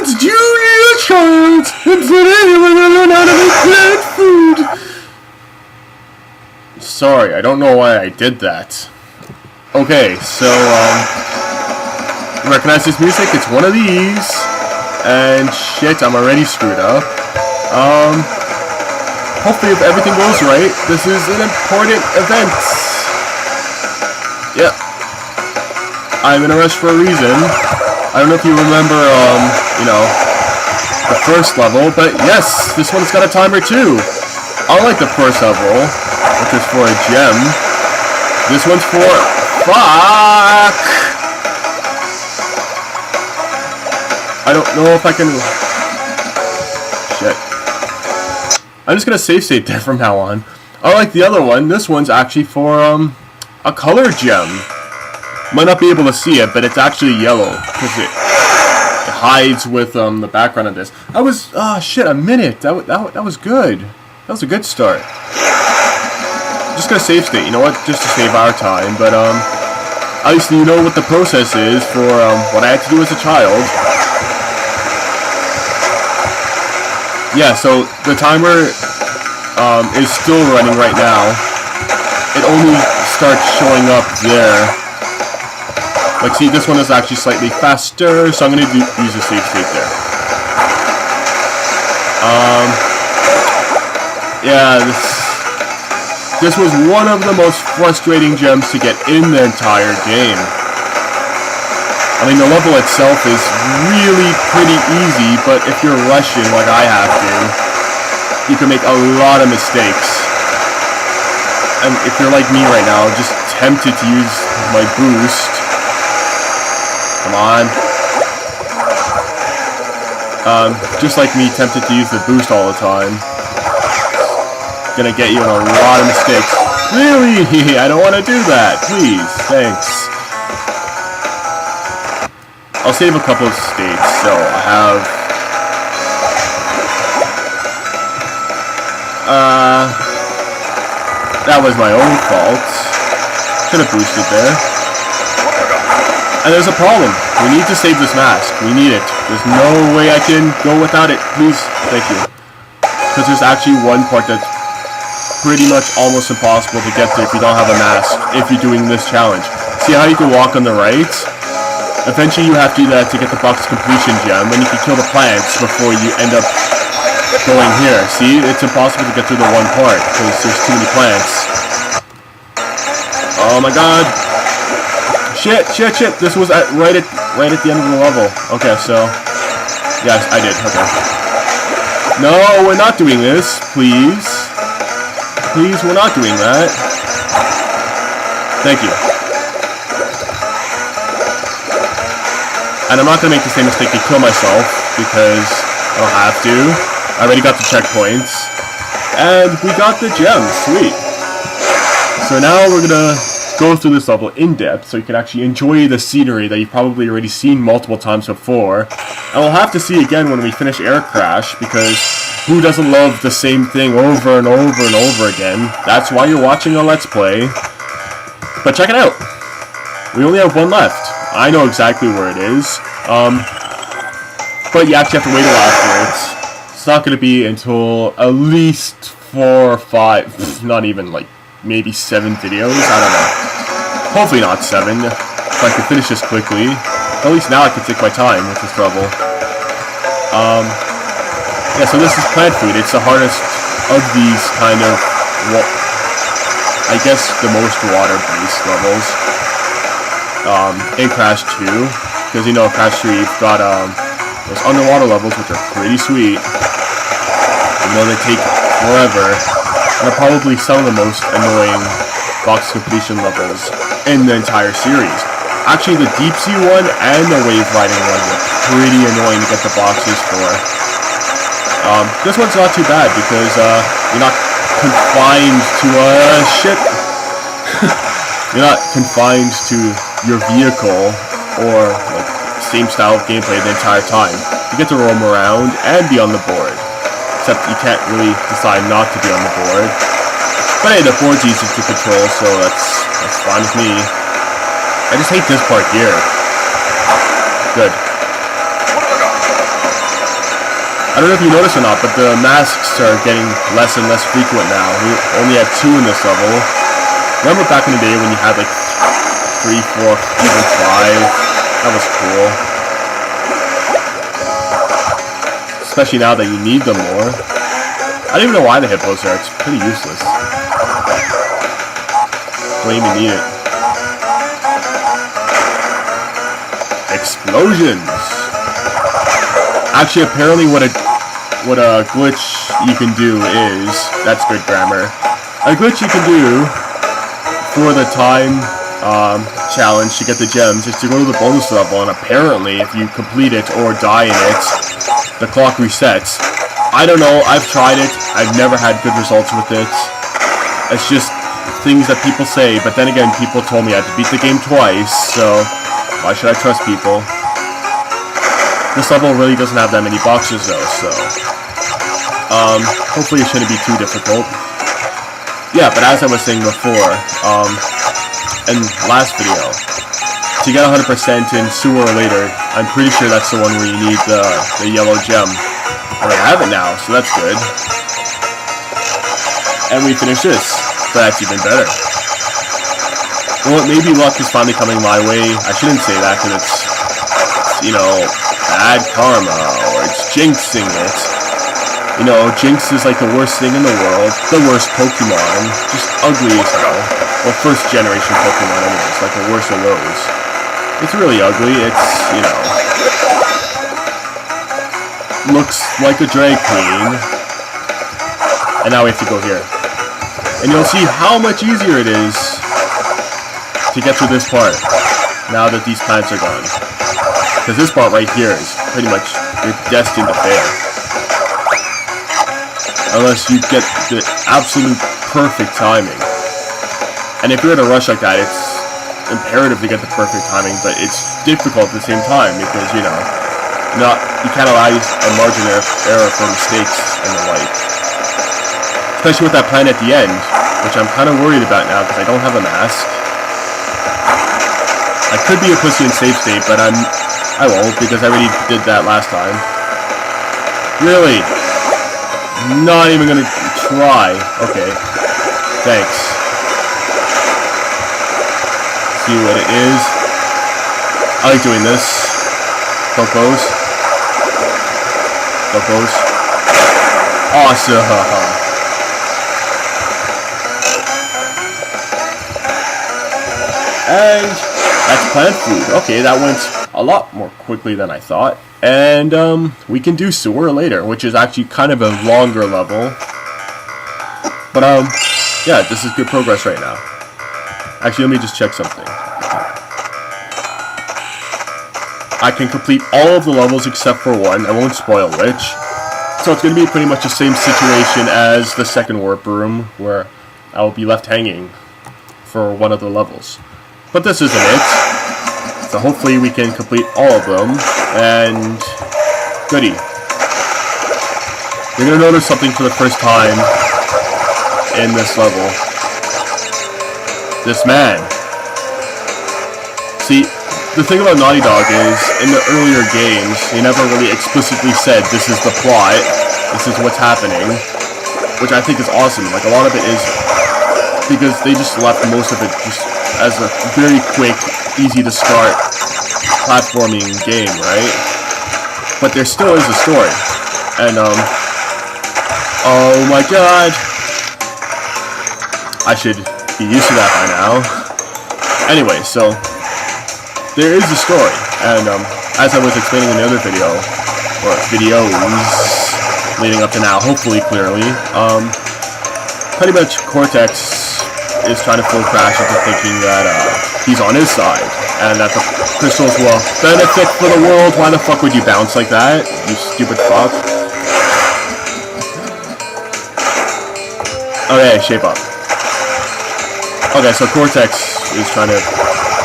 It's Julia Child, and today we're gonna learn how to make plant food. Sorry, I don't know why I did that. Okay, so, recognize this music? It's one of these. And shit, I'm already screwed up. Hopefully if everything goes right, this is an important event. Yep. I'm in a rush for a reason. I don't know if you remember, you know, the first level, but yes, this one's got a timer too. Unlike the first level, which is for a gem, this one's for... Fuck! I don't know if I can... Shit. I'm just gonna save state there from now on. Unlike the other one, this one's actually for, a color gem. Might not be able to see it, but it's actually yellow. Because it hides with, the background of this. I was... shit, a minute. That was good. That was a good start. I'm just gonna save state, you know what? Just to save our time, but, obviously you know what the process is for, what I had to do as a child. Yeah, so the timer is still running right now. It only starts showing up there. Like, see, this one is actually slightly faster, so I'm going to use a save state there. Yeah, this was one of the most frustrating gems to get in the entire game. I mean, the level itself is really pretty easy, but if you're rushing like I have to, you can make a lot of mistakes. And if you're like me right now, just tempted to use my boost. Come on. Just like me, tempted to use the boost all the time. Gonna get you in a lot of mistakes. Really? I don't want to do that. Please. Thanks. I'll save a couple of states, so I have... that was my own fault. Should have boosted there. And there's a problem. We need to save this mask. We need it. There's no way I can go without it. Please. Thank you. Because there's actually one part that's pretty much almost impossible to get to if you don't have a mask, if you're doing this challenge. See how you can walk on the right? Eventually you have to do that to get the box completion gem, and you can kill the plants before you end up going here. See, it's impossible to get through the one part, because there's too many plants. Oh my god! Shit! This was right at the end of the level. Okay, so... Yes, I did, okay. No, we're not doing this, please. Please, we're not doing that. Thank you. And I'm not going to make the same mistake to kill myself, because I don't have to. I already got the checkpoints. And we got the gems. Sweet. So now we're going to go through this level in depth, so you can actually enjoy the scenery that you've probably already seen multiple times before. And we'll have to see again when we finish Air Crash, because who doesn't love the same thing over and over and over again? That's why you're watching a Let's Play. But check it out. We only have one left. I know exactly where it is, but you actually have to wait till afterwards. It's not going to be until at least 4 or 5, not even, like, maybe 7 videos, I don't know. Hopefully not 7, if I can finish this quickly. At least now I can take my time with this level. Yeah, so this is plant food. It's the hardest of these kind of, well, I guess the most water-based levels. In Crash 2, because you know Crash 3 you've got those underwater levels which are pretty sweet, even though they take forever, and are probably some of the most annoying box completion levels in the entire series. Actually, the deep sea one and the wave riding one are pretty annoying to get the boxes for. This one's not too bad because you're not confined to shit. You're not confined to your vehicle or like same style of gameplay the entire time. You get to roam around and be on the board. Except you can't really decide not to be on the board. But hey, the board's easy to control, so that's fine with me. I just hate this part here. Good. I don't know if you noticed or not, but the masks are getting less and less frequent now. We only had 2 in this level. Remember back in the day when you had like 3, 4, even 5? That was cool. Especially now that you need them more. I don't even know why the hippos are. It's pretty useless. Don't even need it. Explosions! Actually, apparently what a glitch you can do is... That's good grammar. A glitch you can do for the time challenge to get the gems is to go to the bonus level, and apparently if you complete it or die in it, the clock resets. I don't know, I've tried it, I've never had good results with it. It's just things that people say, but then again, people told me I had to beat the game twice, so why should I trust people? This level really doesn't have that many boxes though, so hopefully it shouldn't be too difficult. Yeah, but as I was saying before, in last video, to get 100% in Sooner or Later, I'm pretty sure that's the one where you need the yellow gem. And I have it now, so that's good. And we finished this, so that's even better. Well, maybe luck is finally coming my way. I shouldn't say that, because it's, you know, bad karma, or it's jinxing it. You know, Jinx is like the worst thing in the world, the worst Pokemon, just ugly as hell. Well, first generation Pokemon anyways, like the worst of those. It's really ugly, it's, you know, looks like a drag queen. And now we have to go here. And you'll see how much easier it is to get through this part, now that these plants are gone. Because this part right here is pretty much, you're destined to fail. Unless you get the absolute perfect timing. And if you're in a rush like that, it's imperative to get the perfect timing, but it's difficult at the same time because, you know, you can't allow a margin of error for mistakes and the like. Especially with that plan at the end, which I'm kind of worried about now because I don't have a mask. I could be a pussy in safe state, but I won't because I already did that last time. Really? Not even gonna try. Okay. Thanks. See what it is. I like doing this. Popos. Popos. Awesome. And that's plant food. Okay, that went a lot more quickly than I thought. And we can do Sooner or Later, which is actually kind of a longer level. But yeah, this is good progress right now. Actually, let me just check something. I can complete all of the levels except for one. I won't spoil which. So it's going to be pretty much the same situation as the second warp room, where I will be left hanging for one of the levels. But this isn't it. So hopefully we can complete all of them, and goody. You're going to notice something for the first time in this level. This man. See, the thing about Naughty Dog is, in the earlier games, they never really explicitly said, this is the plot, this is what's happening, which I think is awesome. Like, a lot of it is because they just left most of it just as a very quick, easy to start platforming game, right? But there still is a story. And, oh my god! I should be used to that by now. Anyway, so there is a story, and as I was explaining in the other video, or videos leading up to now, hopefully clearly, pretty much Cortex is trying to fool Crash into thinking that he's on his side, and that the crystals will benefit for the world. Why the fuck would you bounce like that, you stupid fuck? Okay, shape up. Okay, so Cortex is trying to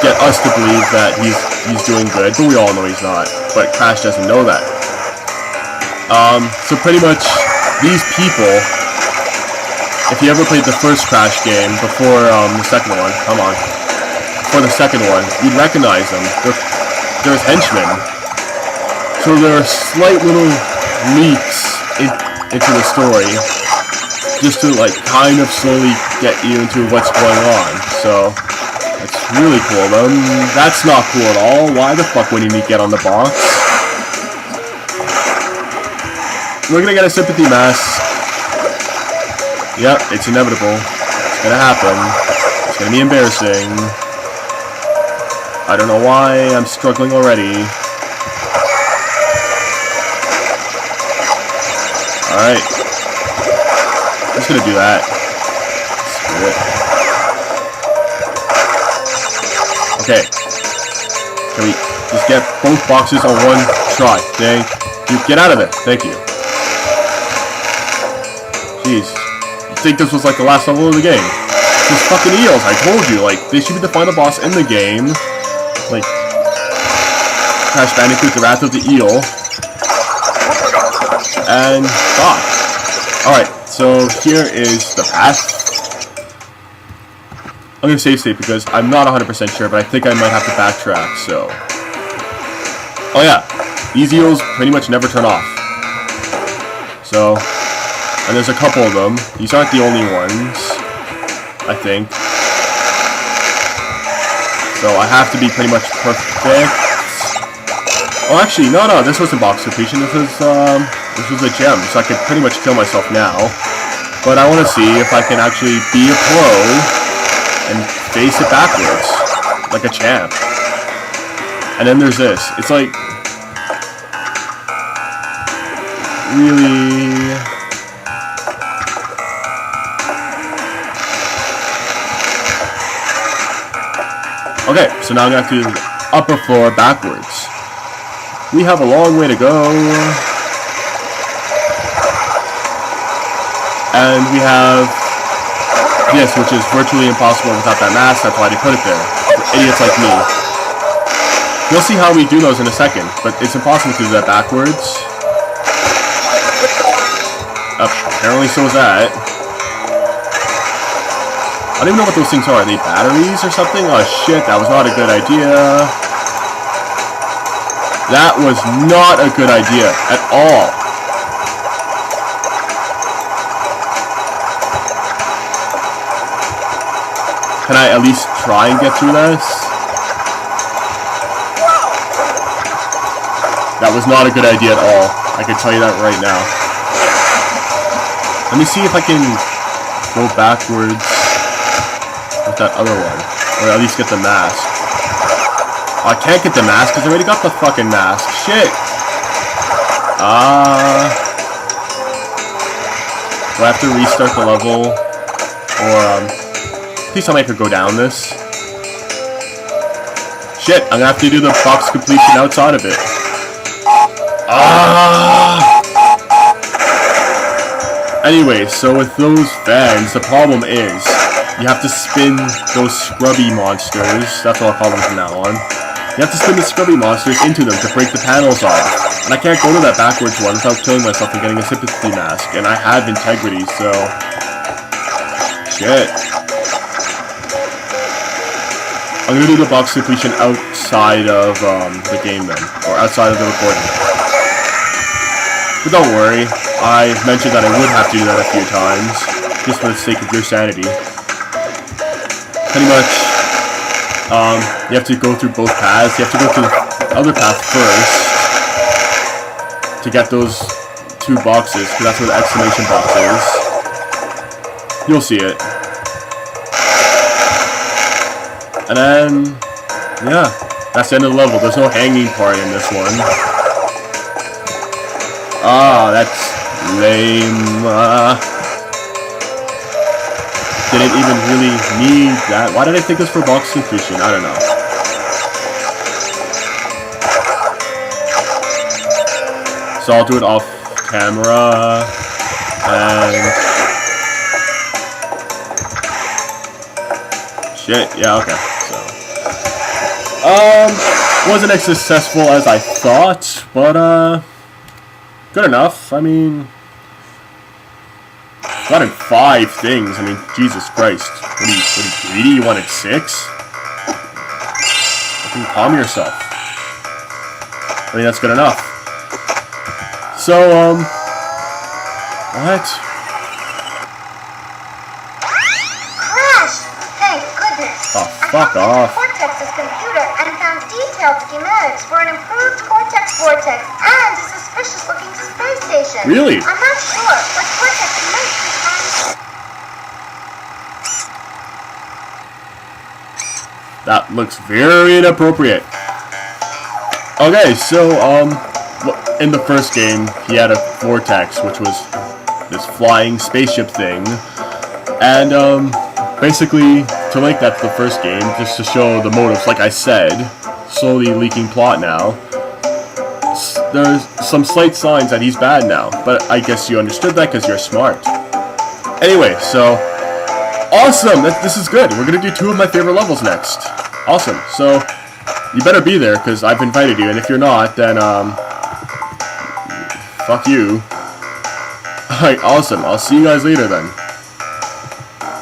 get us to believe that he's doing good, but we all know he's not. But Crash doesn't know that. So pretty much, these people, if you ever played the first Crash game before the second one, come on, before the second one, you'd recognize them. They're henchmen. So they're slight little leaks into the story, just to like kind of slowly get you into what's going on. So that's really cool. That's not cool at all. Why the fuck would you need to get on the box? We're gonna get a sympathy mask. Yep, it's inevitable. It's gonna happen. It's gonna be embarrassing. I don't know why I'm struggling already. Alright. I'm just gonna do that. Screw it. Okay. Can we just get both boxes on one try? Thank you. Get out of there. Thank you. Jeez. You'd think this was like the last level of the game. Those fucking eels, I told you, like, they should be the final boss in the game. Like, Crash Bandicoot, the Wrath of the Eel. And stop. Alright, so here is the path. I'm gonna save state because I'm not 100% sure, but I think I might have to backtrack, so. Oh yeah, these eels pretty much never turn off. So, and there's a couple of them. These aren't the only ones, I think. So I have to be pretty much perfect. Oh, actually, no, this wasn't box completion. This was a gem, so I could pretty much kill myself now. But I want to see if I can actually be a pro and face it backwards, like a champ. And then there's this. It's like really. Okay, so now I'm going to have to do the upper floor backwards. We have a long way to go. And we have this, which is virtually impossible without that mask. That's why they put it there. For idiots like me. We'll see how we do those in a second, but it's impossible to do that backwards. Apparently so is that. I don't even know what those things are. Are they batteries or something? Oh shit, that was not a good idea. That was not a good idea at all. Can I at least try and get through this? That was not a good idea at all. I can tell you that right now. Let me see if I can go backwards with that other one, or at least get the mask. Oh, I can't get the mask because I already got the fucking mask. Shit. Do I have to restart the level, or please tell me I could go down this. Shit, I'm gonna have to do the box completion outside of it. Anyway, so with those fans, the problem is you have to spin those scrubby monsters. That's what I'll call them from now on. You have to spin the scrubby monsters into them to break the panels off. And I can't go to that backwards one without killing myself and getting a sympathy mask. And I have integrity, so. Shit. I'm gonna do the box completion outside of the game then. Or outside of the recording. But don't worry. I mentioned that I would have to do that a few times. Just for the sake of your sanity. Pretty much, you have to go through both paths. You have to go through the other path first to get those two boxes, because that's where the exclamation box is. You'll see it. And then, yeah, that's the end of the level. There's no hanging part in this one. That's lame. Didn't even really need that. Why did I think this for box completion? I don't know. So I'll do it off camera. And shit, yeah, okay. So wasn't as successful as I thought, but good enough. I mean, got in 5 things. I mean, Jesus Christ. What are you greedy? You wanted 6? Fucking calm yourself. I mean, that's good enough. So, what? Crash! Thank goodness. Oh, fuck off. Cortex's computer and found detailed schematics for an improved Cortex Vortex and a suspicious-looking space station. Really? I'm not sure, but Cortex might be That looks very inappropriate. Okay, so, in the first game, he had a Vortex, which was this flying spaceship thing. And, basically, to link that to the first game, just to show the motives, like I said, slowly leaking plot now, there's some slight signs that he's bad now. But I guess you understood that because you're smart. Anyway, so, awesome! This is good. We're gonna do 2 of my favorite levels next. Awesome. So, you better be there, because I've invited you, and if you're not, then, fuck you. Alright, awesome. I'll see you guys later then.